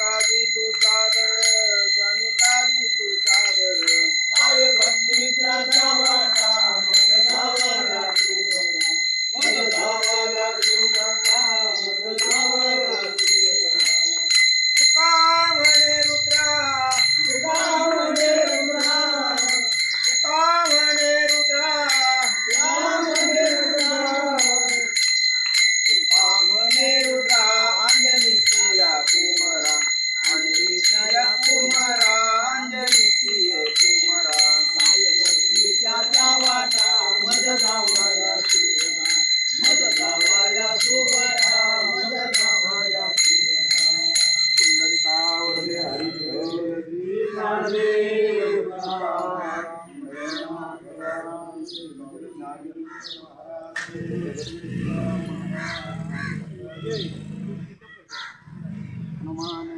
काजी तू सादर स्वामी काजी तू सादर काय भक्तीच्या वाटा मज गावाला तू बघा मज गावाला तू बघा मज गावाला तू बघा तुका म्हणे रुद्रा तुका म्हणे रुद्रा तुका म्हणे रुद्रा तुका म्हणे रुद्रा तुका म्हणे रुद्रा अंजनीची या कुमारा अंजनीची या कुमारा अंजनीची ये कुमारा काय भक्तीच्या वाटा मज गावाला तू बघा मज गावाला तू बघा मज गावाला तू बघा पुंडलिकावरले हरी हनुमान